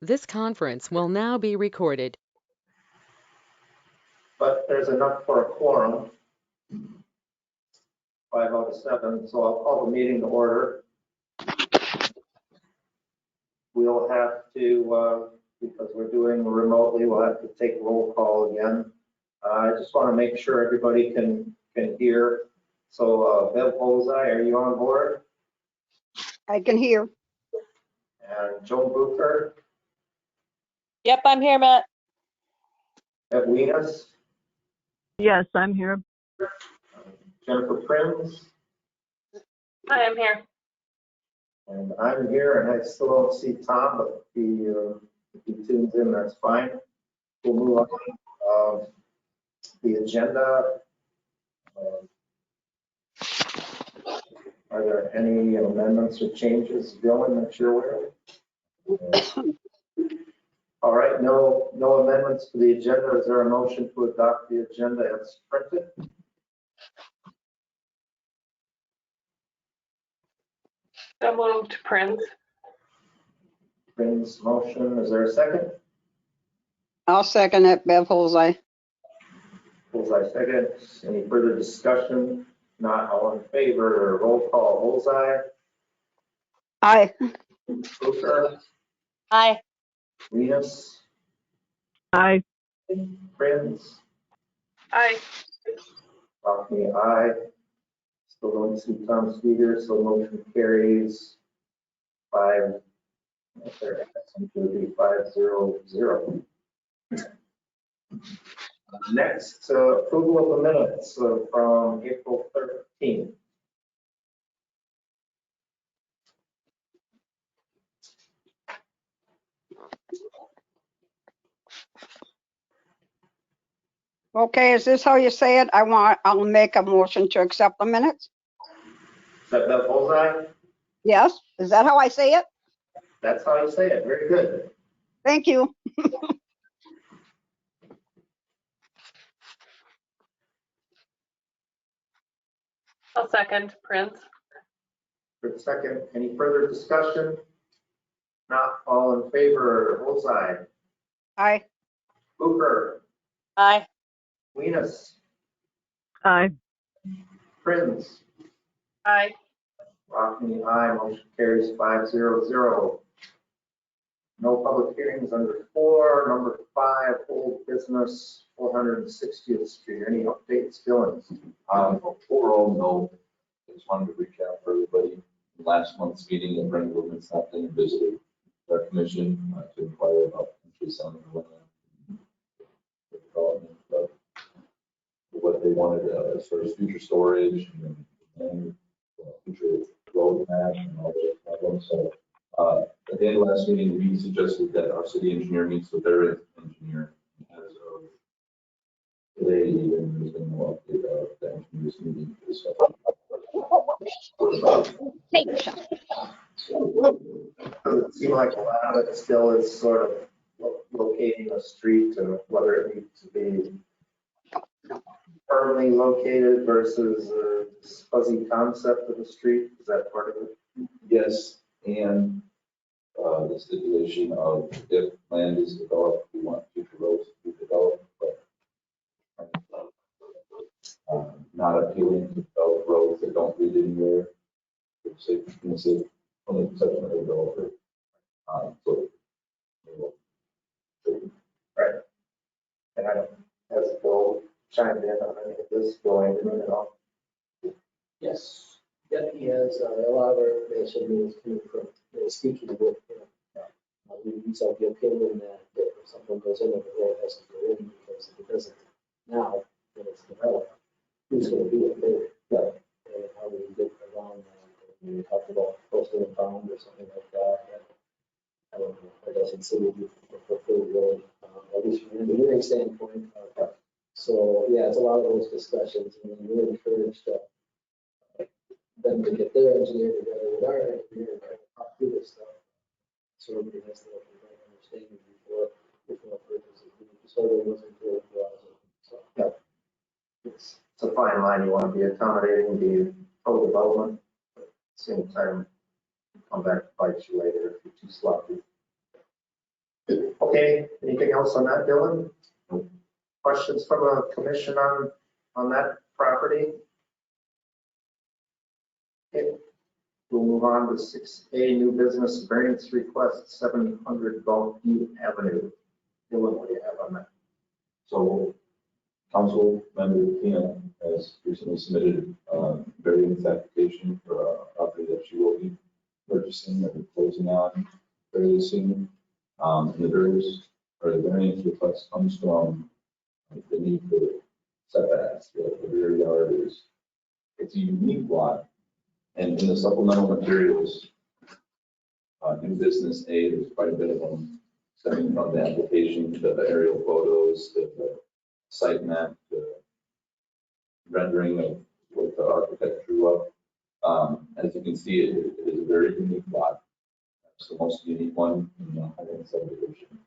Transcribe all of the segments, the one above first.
This conference will now be recorded. But there's enough for a quorum, 5 out of 7, so I'll call the meeting to order. We'll have to, because we're doing remotely, we'll have to take roll call again. I just want to make sure everybody can hear. So Bev Ozai, are you on board? I can hear. And Joan Bucher, Yep, I'm here, Matt. Bev Wieners, Yes, I'm here. Jennifer Prinz, Hi, I'm here. and I'm here, and I still don't see Tom, but if he tunes in, that's fine. We'll move on. The agenda. Are there any amendments or changes, Dylan, that you're aware of? All right, no amendments to the agenda. Is there a motion to adopt the agenda as printed? So moved, Prince. Prince motion. Is there a second? I'll second it, Bev Holzai. Bullseye second. Any further discussion? Not all in favor. Roll call. Bullseye. Aye. Booker. Hi. Venus. Aye. Prince. Hi. Rockney, aye. Still don't see Tom Speeder, so motion carries 5. There, it would be 5-0-0. Next, approval of the minutes from April 13th. Okay, is this how you say it? I'll make a motion to accept the minutes. Is that Beth Bullseye? Yes, is that how I say it? That's how you say it. Very good. Thank you. I'll second, Prince. For a second, any further discussion? Not all in favor. Bullseye. Aye. Booker. Hi. Venus. Aye. Prince. Hi. Rockney, aye. Motion carries 5-0-0. No public hearings under 4. Number 5, old business, 460th Street. Any updates, Dylan? Overall, no. I just wanted to recap for everybody. Last month's meeting, the Brenda Woodman stopped in and visited our commission to inquire about potentially selling the land, the development of what they wanted as far as future storage and future roadmap and all those problems. So at the end of last meeting, we suggested that our city engineer meets with their engineer as of today, even there's been no update of the engineer's meeting to discuss. Does it seem like a lot of it still is sort of locating a street and whether it needs to be firmly located versus this fuzzy concept of the street? Is that part of it? Yes, and the stipulation of if land is developed, we want future roads to be developed, but not appealing to develop roads that don't lead anywhere. It's only exception of the developer. So, Right. And I don't, as Bill chimed in on any of this going in at all. Yes, yep, he has a lot of our information is coming from, speaking with, he's of the opinion that if something goes in, the road has to go in, because if it doesn't now, when it's developed, who's gonna be it later? Yeah. And how do we get around that? We talked about posting a bond or something like that, I don't know, I doesn't seem to be fulfilled road, at least from an engineering standpoint. So, yeah, it's a lot of those discussions, and we're encouraged them to get their engineer together with our engineer and talk through this stuff. So everybody has the right understanding before purchases. So there wasn't clear for us. So, Yeah. It's a fine line. You want to be accommodating the pro-development, but at the same time, come back to bite you later if you're too sloppy. Okay, anything else on that, Dylan? Questions from a commission on that property? Okay, we'll move on to 6A, new business variance request, 700 Gulfview Avenue. Dylan, what do you have on that? So council member Tina has recently submitted a variance application for a property that she will be purchasing that we're closing on fairly soon. And the variance request comes from the need for setbacks. The rear yard is, it's a unique lot. And in the supplemental materials, new business A, there's quite a bit of them stemming from the application, the aerial photos, the site map, the rendering of what the architect drew up. As you can see, it is a very unique lot. It's the most unique one in the Highland subdivision.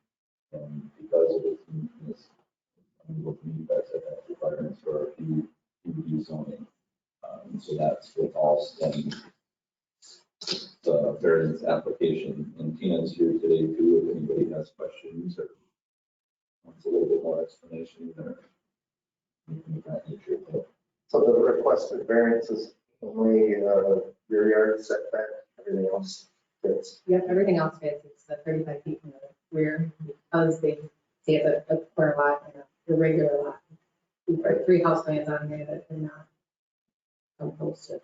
And because of its uniqueness, I'm looking at that setback requirements for our PUD zoning. So that's what all stems the variance application. And Tina's here today too, if anybody has questions or wants a little bit more explanation or anything of that nature. But So the requested variance is only rear yard setback, everything else fits. Yep, everything else fits. It's the 35 feet from the rear because they say it's a square lot and a regular lot. We put 3 house plans on here that are not composed to.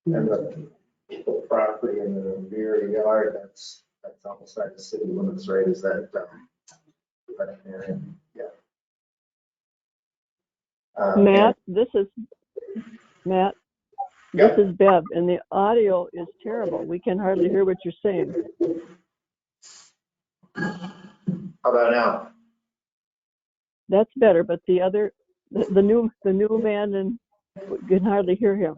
And the property in the rear yard, that's outside the city limits, right? Is that area? Yeah. Matt, this is Matt. This is Bev, and the audio is terrible. We can hardly hear what you're saying. How about now? That's better, but the other, the new man, and we can hardly hear him.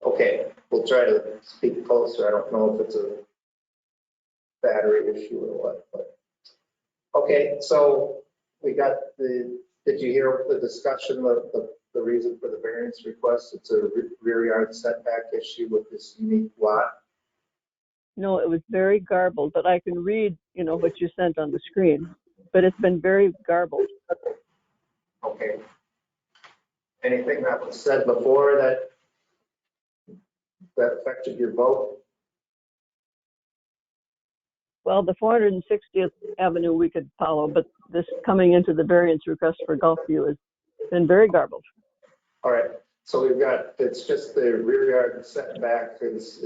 Okay, we'll try to speak closer. I don't know if it's a battery issue or what, but. Okay, so we got did you hear the discussion of the reason for the variance request? It's a rear yard setback issue with this unique lot. No, it was very garbled, but I can read, what you sent on the screen. But it's been very garbled. Okay. Anything that was said before that affected your vote? Well, the 460th Avenue we could follow, but this coming into the variance request for Gulfview has been very garbled. All right, so we've got, it's just the rear yard setback is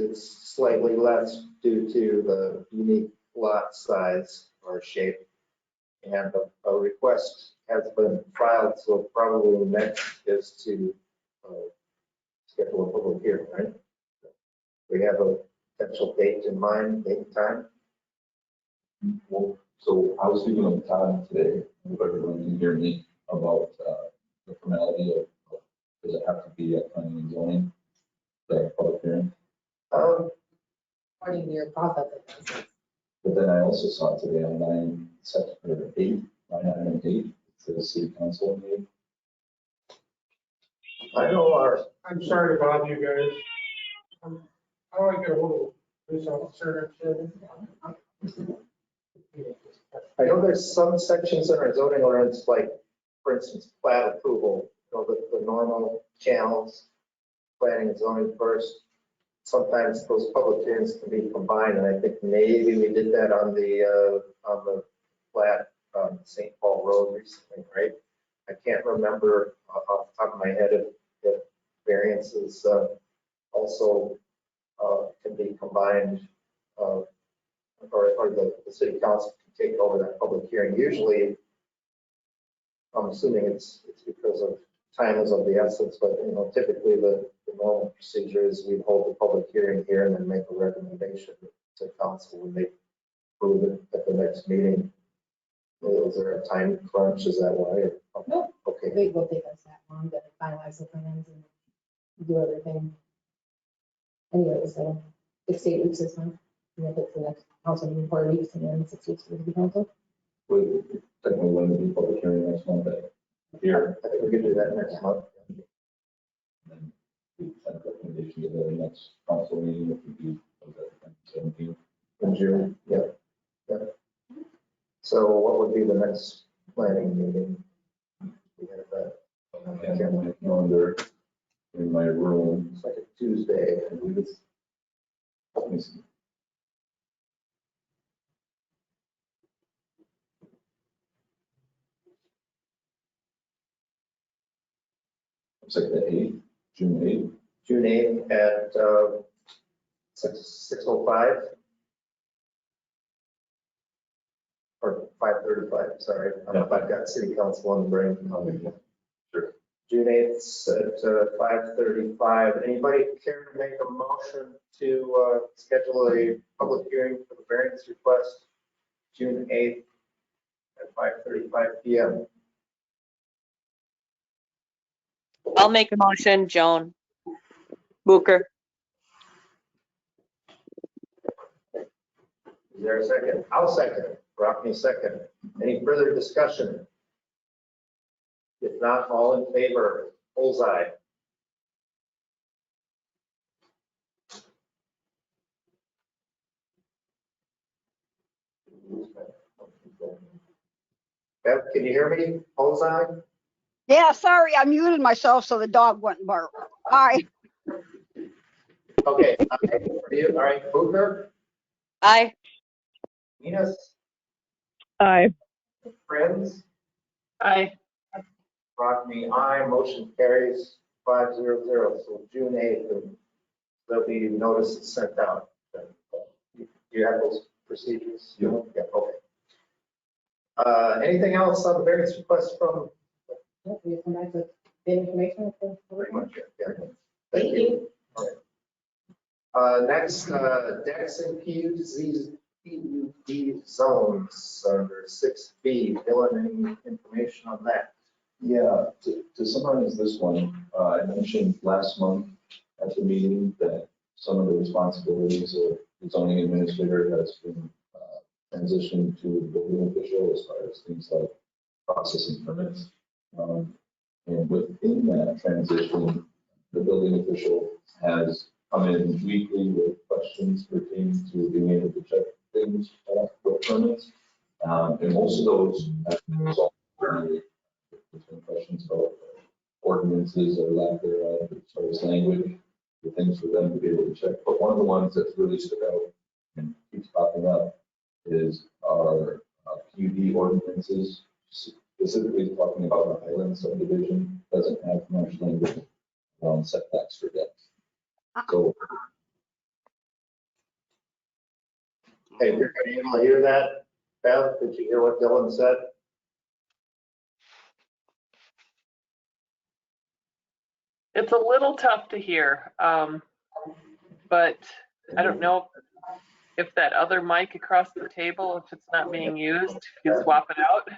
slightly less due to the unique lot size or shape. And a request has been filed, so probably next is to schedule a public hearing, right? We have a potential date in mind, date and time. Well, so I was speaking with Todd today, if everyone can hear me, about the formality of, does it have to be at planning and zoning, the public hearing? According to your process, it does. But then I also saw today on line 8, line item 8, it says city council meeting. I know I'm sorry to bother you guys. How do I get a hold of this officer? I know there's some sections in our zoning ordinance, like, for instance, plat approval, the normal channels, planning and zoning first. Sometimes those public hearings can be combined, and I think maybe we did that on the plat on St. Paul Road recently, right? I can't remember off the top of my head if variances also can be combined, or the city council can take over that public hearing. Usually, I'm assuming it's because of time is of the essence, but typically the normal procedure is we hold the public hearing here and then make a recommendation to council when they approve it at the next meeting. Is there a time crunch? Is that why? No. Okay. It will take us that long to finalize the plans and do everything. Anyway, so 6 to 8 weeks this month. And if it's the next council meeting 4 weeks and then 6 weeks for the council. Would technically when the public hearing next month, here, I think we can do that next month. and then we send a recommendation to the next council meeting, which would be 17th. In June, yeah. So what would be the next planning meeting? We have that. I have my calendar in my room. It's like a Tuesday. I believe it's, let me see. Looks like the 8th, June 8th. June 8th at 6:05 or 5:35, sorry. I don't know if I've got city council on the brain. Sure. June 8th at 5:35. Anybody care to make a motion to schedule a public hearing for the variance request June 8th at 5:35 PM? I'll make a motion, Joan Booker. Is there a second? I'll second. Rockne second. Any further discussion? If not, all in favor, bullseye. Bev, can you hear me? Bullseye? Yeah, sorry, I muted myself so the dog wouldn't bark. Aye. Okay, for you, all right, Booker, Aye. Enos, Aye. Friends, Aye. Rockne, aye, motion carries 500, so June 8th, and there'll be notices sent out. You have those procedures? Yeah. Yeah, okay. Anything else on the variance request from? We come back with the information. Pretty much, yeah. Thank you. All right. Next, decks and PUD zones under 6B. Dylan, any information on that? Yeah, to summarize this one, I mentioned last month at the meeting that some of the responsibilities of the zoning administrator has been transitioned to the building official as far as things like processing permits. And within that transition, the building official has come in weekly with questions pertaining to being able to check things with permits. And most of those have been resolved currently. There's been questions about ordinances or lack thereof, as far as language, the things for them to be able to check. But one of the ones that's really stuck out and keeps popping up is our PUD ordinances, specifically talking about the Highland subdivision, doesn't have much language on setbacks for decks. So, Hey, you're able to hear that? Bev, did you hear what Dylan said? It's a little tough to hear, but I don't know if that other mic across the table, if it's not being used, you can swap it out.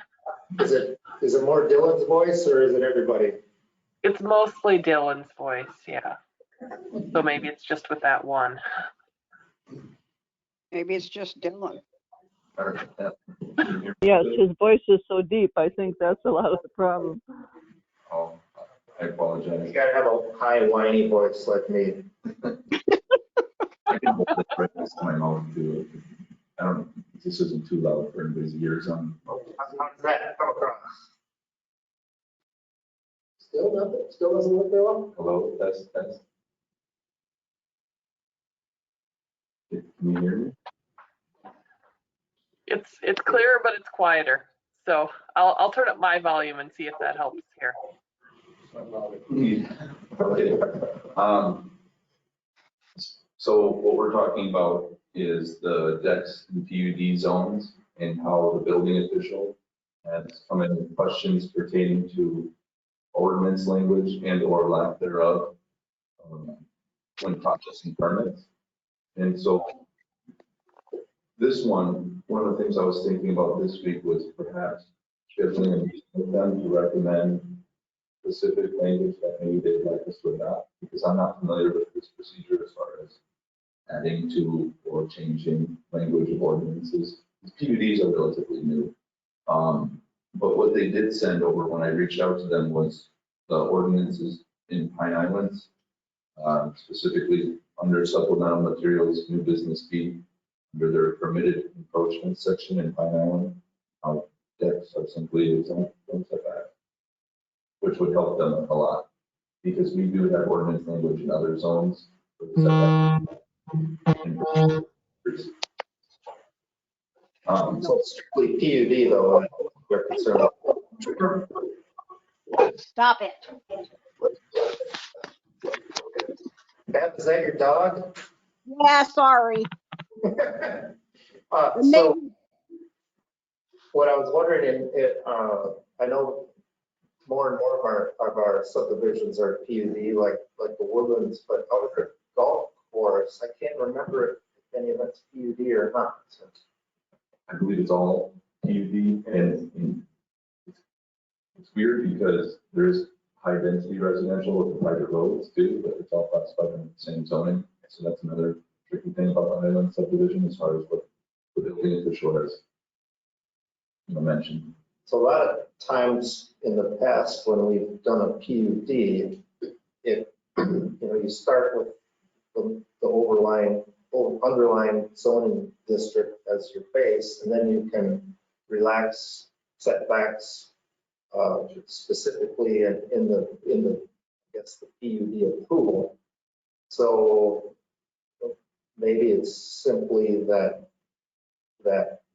Is it more Dylan's voice or is it everybody? It's mostly Dylan's voice, yeah. So maybe it's just with that one. Maybe it's just Dylan. Yes, his voice is so deep. I think that's a lot of the problem. oh, I apologize. You gotta have a high whiny voice like me. I can hold it right next to my mouth too. I don't, this isn't too loud for anybody's ears on. How does that come across? Still nothing, still doesn't look very well. Hello, that's. Can you hear me? It's clearer, but it's quieter. So I'll turn up my volume and see if that helps here. Okay. So what we're talking about is the decks and PUD zones and how the building official has come in with questions pertaining to ordinance language and or lack thereof when processing permits. And so this one of the things I was thinking about this week was perhaps scheduling a meeting with them to recommend specific language that maybe they'd like us to adopt, because I'm not familiar with this procedure as far as adding to or changing language of ordinances. PUDs are relatively new. But what they did send over when I reached out to them was the ordinances in Pine Islands, specifically under supplemental materials, new business B, under their permitted encroachment section in Pine Island. setbacks are simply zone setback, which would help them a lot, because we do have ordinance language in other zones for the setback. So it's strictly PUD though, and we're concerned. Stop it. Beth, is that your dog? Yeah, sorry. So what I was wondering, I know more and more of our subdivisions are PUD, like the Woodlands, but out at the golf course, I can't remember if any of it's PUD or not. I believe it's all PUD, and it's weird because there's high density residential with the private roads too, but it's all classified in the same zoning. So that's another tricky thing about the Highland subdivision as far as what the building official has, mentioned. So a lot of times in the past, when we've done a PUD, you start with the underlying zoning district as your base, and then you can relax setbacks specifically in the I guess the PUD approval. So maybe it's simply that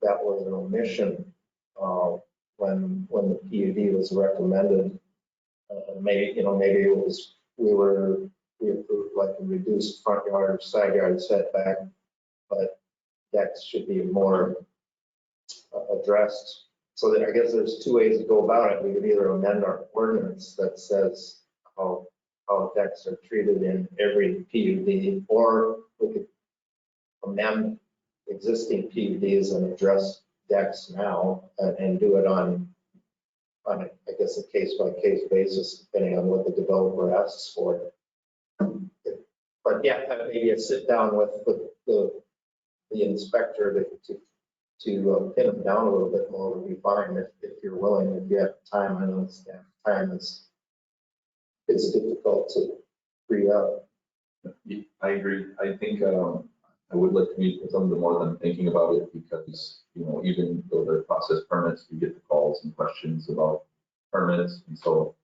was an omission when the PUD was recommended. Maybe it was we approved like a reduced front yard or side yard setback, but that should be more addressed. So that I guess there's two ways to go about it. We could either amend our ordinance that says how decks are treated in every PUD, or we could amend existing PUDs and address decks now and do it on I guess a case by case basis, depending on what the developer asks for. But yeah, maybe a sit down with the inspector to pin them down a little bit more would be fine if you're willing, if you have time. I know time is difficult to free up. I agree. I think I would like to meet with them the more than thinking about it, because, even though they're process permits, we get the calls and questions about permits. And so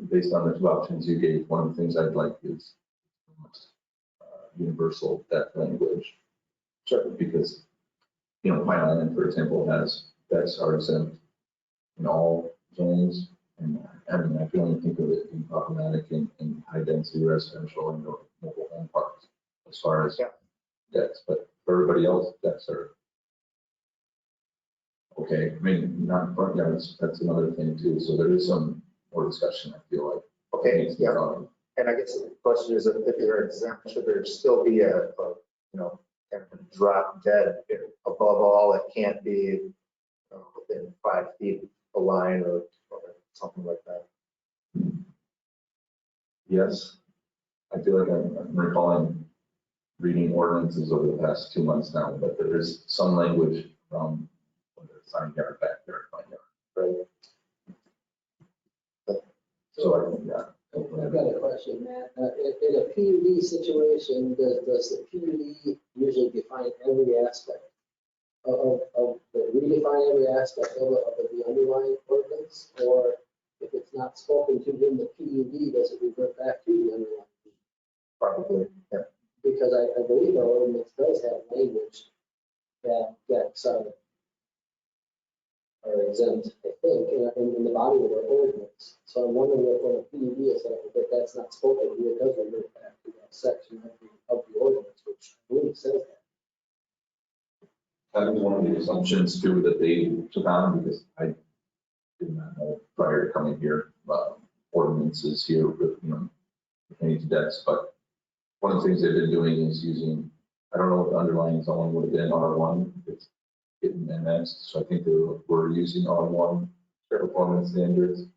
based on the two options you gave, one of the things I'd like is universal deck language. Sure. Because, Pine Island, for example, has decks are exempt in all zones. And I mean, I can only think of it being problematic in high density residential and mobile home parks as far as decks, but for everybody else, decks are okay. I mean, not front yards, that's another thing too. So there is some more discussion, I feel like. Okay, yeah. And I guess the question is, if they're exempt, should there still be a kind of a drop dead above all? It can't be within 5 feet of a line or something like that. Yes, I feel like I'm recalling reading ordinances over the past 2 months now, but there is some language from whether it's side yard, backyard, front yard. Right. So I think that. I've got a question, Matt. In a PUD situation, does the PUD usually define every aspect redefine every aspect of the underlying ordinance? Or if it's not spoken to in the PUD, does it revert back to the underlying? Probably, yeah. Because I believe our ordinance does have language that decks are exempt, I think, in the body of our ordinance. So I'm wondering if when a PUD is set, if that's not spoken here, it does revert back to that section of the ordinance, which I believe says that. That was one of the assumptions too that they took on, because I did not know prior to coming here about ordinances here with, pertaining to decks. But one of the things they've been doing is using, I don't know what the underlying zone would have been, R1. It's getting NS, so I think we're using R1 performance standards.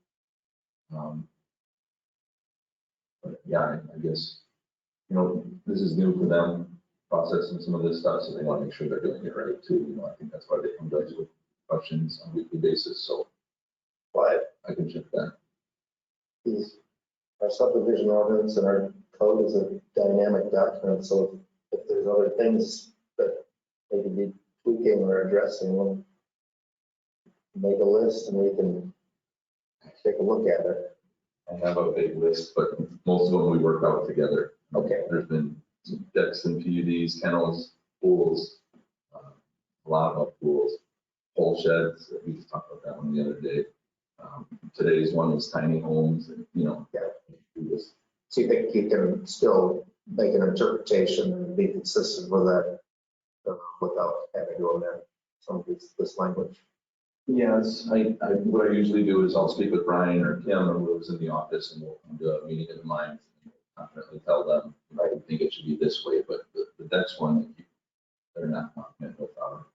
But yeah, I guess, this is new for them, processing some of this stuff, so they want to make sure they're doing it right too. I think that's why they come to us with questions on a weekly basis. So I can check that. Our subdivision ordinance and our code is a dynamic document, so if there's other things that they could be tweaking or addressing, make a list and we can take a look at it. I have a big list, but most of them we work out together. Okay. There's been some decks and PUDs, kennels, pools, a lot of pools, pole sheds. We just talked about that one the other day. Today's one was tiny homes, and Yeah. we just So you think you can still make an interpretation and be consistent with that without having to amend some of this language? Yes, what I usually do is I'll speak with Brian or Kim or whoever's in the office, and we'll come to a meeting of the minds and confidently tell them, I think it should be this way, but the next one, they're not confident without.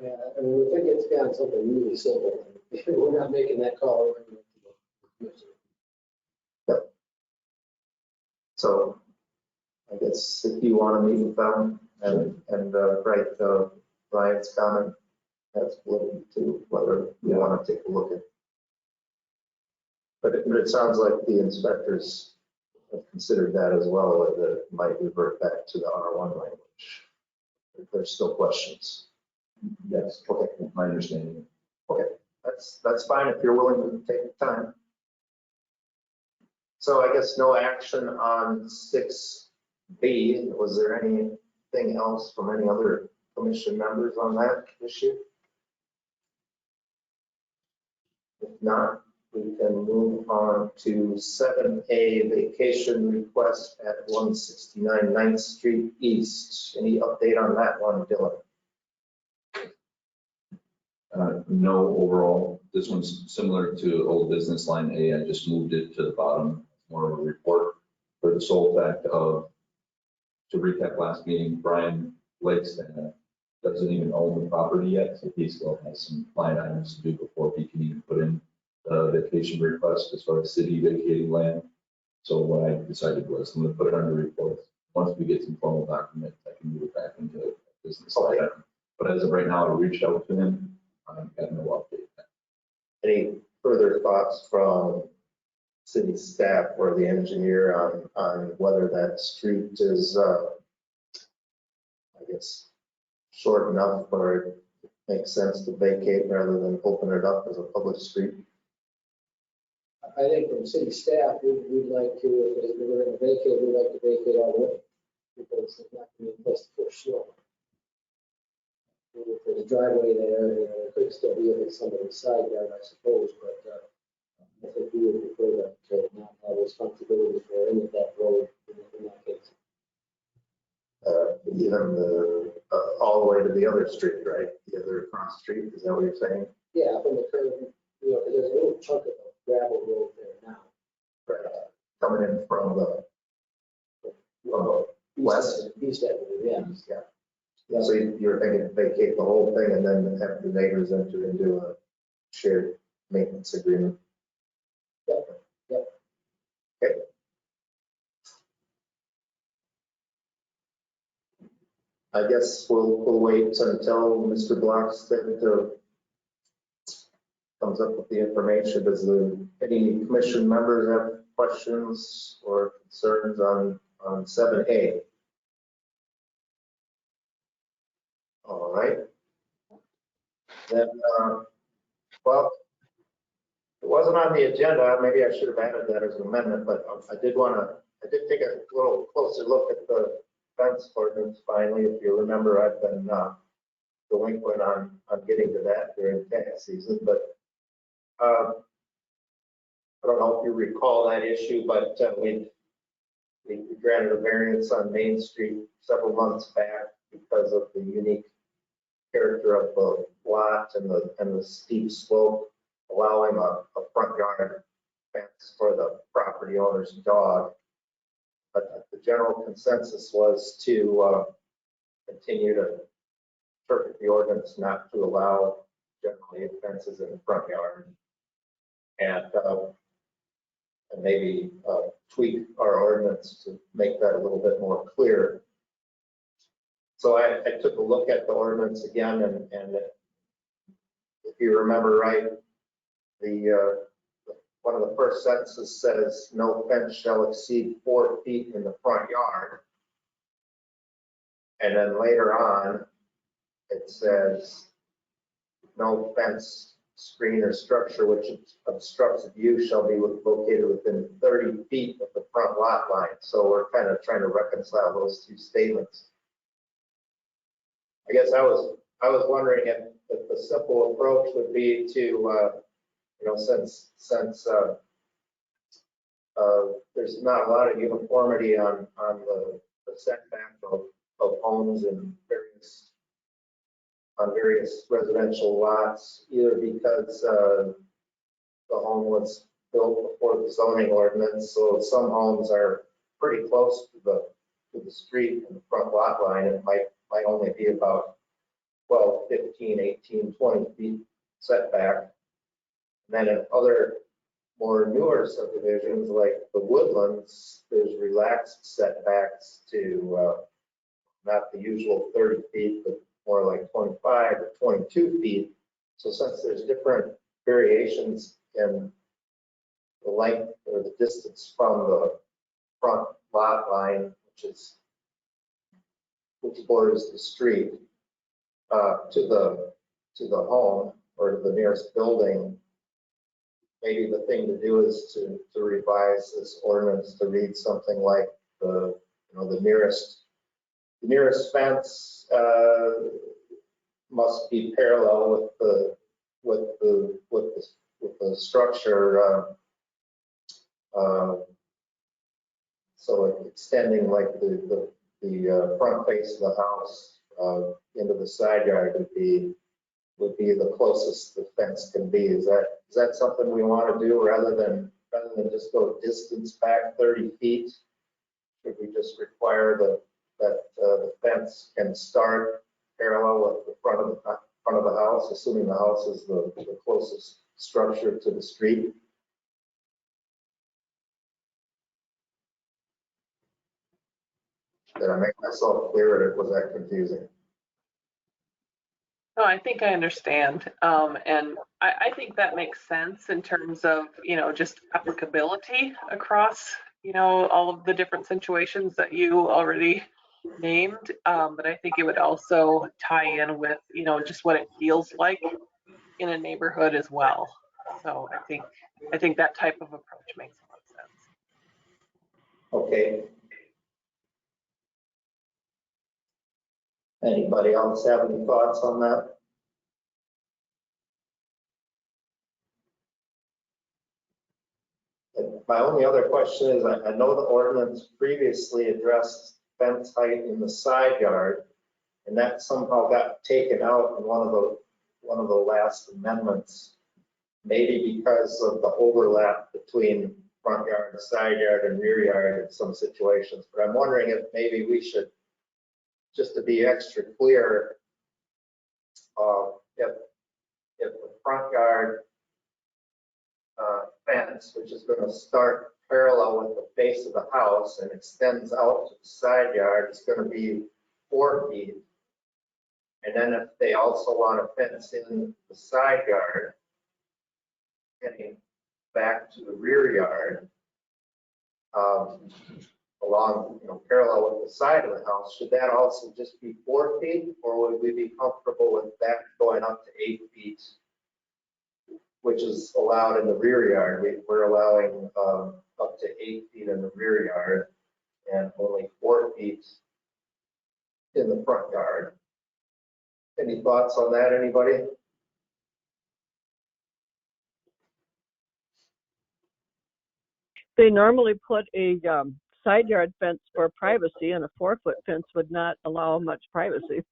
Yeah, I mean, I think it's down to something really simple. We're not making that call. So I guess if you want to meet with them and write Brian's comment, that's validity too, whether you want to take a look at. But it sounds like the inspectors have considered that as well, that it might revert back to the R1 language. If there's still questions. Yes, okay, my understanding. Okay, that's fine if you're willing to take the time. So I guess no action on 6B. Was there anything else from any other commission members on that issue? If not, we can move on to 7A, vacation request at 169 9th Street East. Any update on that one, Dylan? No overall. This one's similar to old business line A. I just moved it to the bottom, more of a report for the sole fact of, to recap last meeting, Brian Blakestad doesn't even own the property yet, so he still has some line items to do before he can even put in the vacation request as far as city vacating land. So what I decided was I'm going to put it under reports. Once we get some formal documents, I can move it back into business line item. But as of right now, I reached out to him. I've got no update. Any further thoughts from city staff or the engineer on whether that street is, I guess, short enough where it makes sense to vacate rather than open it up as a public street? I think from city staff, we'd like to, if we're going to vacate, we'd like to vacate all the way. Because it's not going to be a place to push snow. If there's a driveway there, it could still be if it's somebody's side yard, I suppose, but I think we would prefer to not have responsibility for any of that road in that case. Even all the way to the other street, right? The other cross street, is that what you're saying? Yeah, from the curve, because there's a little chunk of gravel road there now. Right. Coming in from the west? East Avenue, yeah. Yeah. Yeah, so you're thinking vacate the whole thing and then have the neighbors enter into a shared maintenance agreement? Yep. Yep. Okay. I guess we'll wait until Mr. Blockstead comes up with the information. Does any commission members have questions or concerns on 7A? All right. Then, well, it wasn't on the agenda. Maybe I should have added that as an amendment, but I did take a little closer look at the fence ordinance finally. If you remember, I've been delinquent on getting to that during tax season, but I don't know if you recall that issue, but we granted a variance on Main Street several months back because of the unique character of the lot and the steep slope, allowing a front yard fence for the property owner's dog. But the general consensus was to continue to interpret the ordinance not to allow generally fences in the front yard, and maybe tweak our ordinance to make that a little bit more clear. So I took a look at the ordinance again, and if you remember right, one of the first sentences says, no fence shall exceed 4 feet in the front yard. And then later on, it says no fence, screen, or structure which obstructs view shall be located within 30 feet of the front lot line. So we're kind of trying to reconcile those two statements. I guess I was wondering if the simple approach would be to, since there's not a lot of uniformity on the setback of homes and various residential lots, either because the home was built before the zoning ordinance, so some homes are pretty close to the street and the front lot line. It might only be about 12, 15, 18, 20 feet setback. And then in other more newer subdivisions like the Woodlands, there's relaxed setbacks to not the usual 30 feet, but more like 25 or 22 feet. So since there's different variations in the length or the distance from the front lot line, which borders the street, to the home or to the nearest building, maybe the thing to do is to revise this ordinance to read something like the nearest fence must be parallel with the structure. So extending like the front face of the house into the side yard would be the closest the fence can be. Is that something we want to do rather than just go distance back 30 feet? Should we just require that the fence can start parallel with the front of the house, assuming the house is the closest structure to the street? Did I make myself clear, or was that confusing? No, I think I understand. And I think that makes sense in terms of, just applicability across, all of the different situations that you already named. But I think it would also tie in with, just what it feels like in a neighborhood as well. So I think that type of approach makes a lot of sense. Okay. Anybody else have any thoughts on that? And my only other question is, I know the ordinance previously addressed fence height in the side yard, and that somehow got taken out in one of the last amendments, maybe because of the overlap between front yard, side yard, and rear yard in some situations. But I'm wondering if maybe we should, just to be extra clear, if the front yard fence, which is going to start parallel with the face of the house and extends out to the side yard, is going to be 4 feet. And then if they also want to fence in the side yard, getting back to the rear yard, along, parallel with the side of the house, should that also just be 4 feet, or would we be comfortable with that going up to 8 feet, which is allowed in the rear yard? We're allowing up to 8 feet in the rear yard and only 4 feet in the front yard. Any thoughts on that, anybody? They normally put a side yard fence for privacy, and a 4-foot fence would not allow much privacy.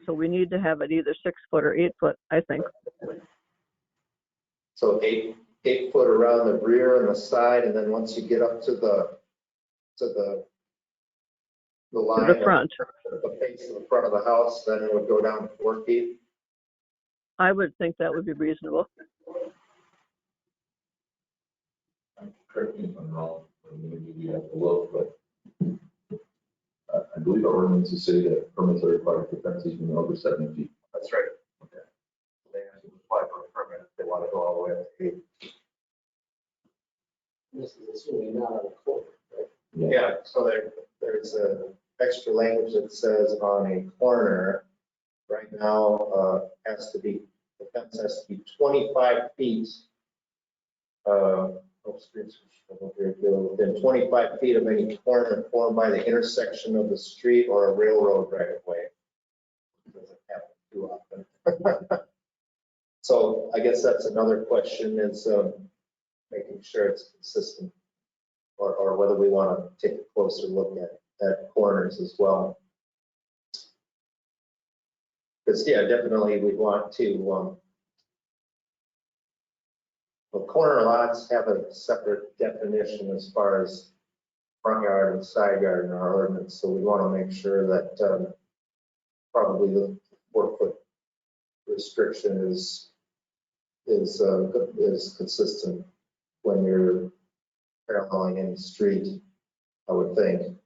So we need to have it either 6 foot or 8 foot, I think. So 8 foot around the rear and the side, and then once you get up to the line, To the front. the face of the front of the house, then it would go down to 4 feet. I would think that would be reasonable. Correct me if I'm wrong, maybe we have to look, but I believe our ordinances say that permits are required for fences being over 7 feet. That's right. Okay. They have to apply for a permit if they want to go all the way up to 8. This is assuming not on a corner, right? Yeah, so there's a extra language that says on a corner, right now, the fence has to be 25 feet. Within 25 feet of any corner formed by the intersection of the street or a railroad right of way. Doesn't happen too often. So I guess that's another question is making sure it's consistent, or whether we want to take a closer look at corners as well. Because yeah, definitely we want to. Well, corner lots have a separate definition as far as front yard and side yard in our ordinance, so we want to make sure that probably the 4-foot restriction is consistent when you're paralleling any street, I would think.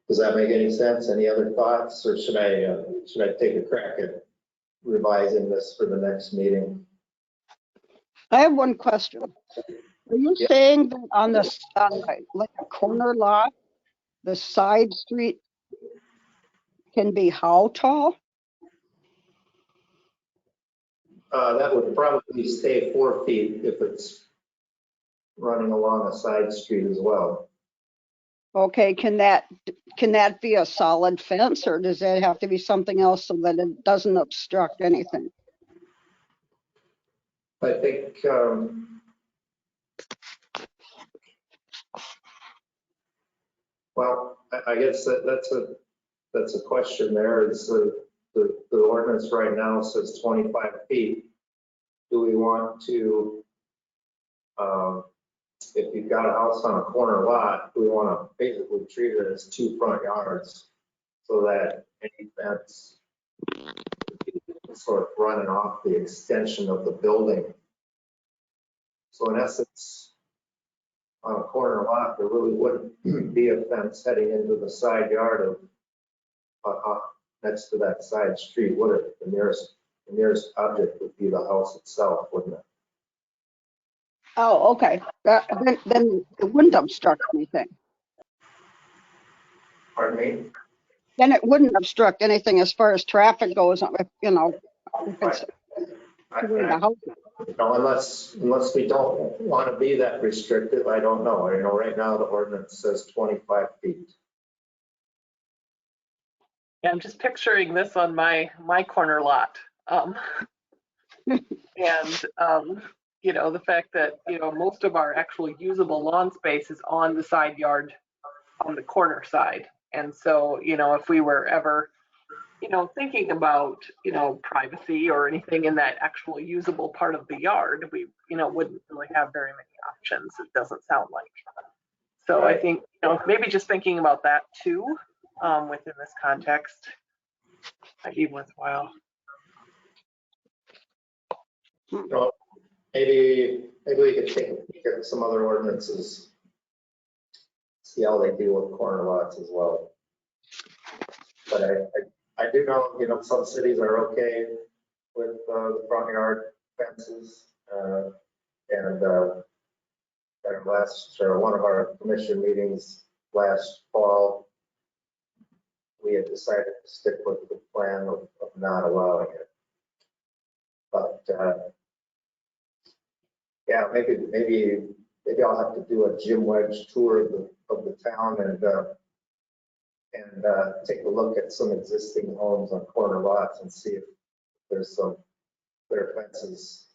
Does that make any sense? Any other thoughts, or should I take a crack at revising this for the next meeting? I have one question. Are you Yeah. saying that on like a corner lot, the side street can be how tall? That would probably stay 4 feet if it's running along a side street as well. Okay, can that be a solid fence, or does that have to be something else so that it doesn't obstruct anything? I think, well, I guess that's a question there. Is the ordinance right now says 25 feet. Do we want to, if you've got a house on a corner lot, do we want to basically treat it as 2 front yards so that any fence sort of running off the extension of the building? So in essence, on a corner lot, there really wouldn't be a fence heading into the side yard of next to that side street, would it? The nearest object would be the house itself, wouldn't it? Oh, okay. Then it wouldn't obstruct anything. Pardon me? Then it wouldn't obstruct anything as far as traffic goes, if it's where the house is. No, unless we don't want to be that restrictive, I don't know. Right now the ordinance says 25 feet. Yeah, I'm just picturing this on my corner lot. The fact that, most of our actual usable lawn space is on the side yard, on the corner side. And so, if we were ever, thinking about, privacy or anything in that actual usable part of the yard, we, wouldn't really have very many options, it doesn't sound like. So I think, maybe just thinking about that too, within this context, might be worthwhile. Maybe we could take a peek at some other ordinances, see how they deal with corner lots as well. But I do know, some cities are okay with the front yard fences. And at one of our commission meetings last fall, we had decided to stick with the plan of not allowing it. But yeah, maybe I'll have to do a Jim Wedge tour of the town and take a look at some existing homes on corner lots and see if there's some clear fences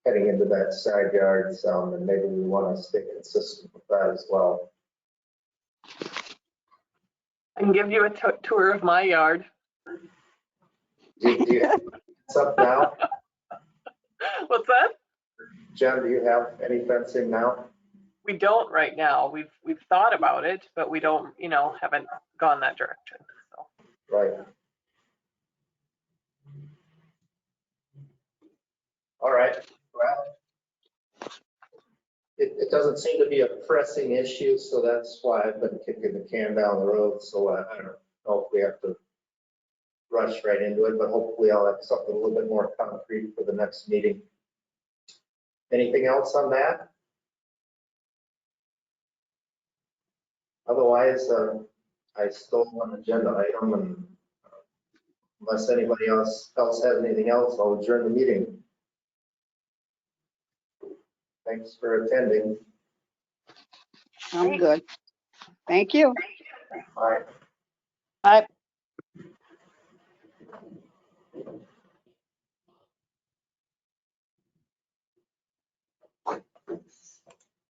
heading into that side yard, and maybe we want to stay consistent with that as well. I can give you a tour of my yard. Do you have fence up now? What's that? Jen, do you have any fencing now? We don't right now. We've thought about it, but we don't, haven't gone that direction. So. Right. All right. Well, it doesn't seem to be a pressing issue, so that's why I've been kicking the can down the road. So I don't know if we have to rush right into it, but hopefully I'll have something a little bit more concrete for the next meeting. Anything else on that? Otherwise, I stole an agenda item, and unless anybody else has anything else, I'll adjourn the meeting. Thanks for attending. I'm good. Thank you. Bye. Aye.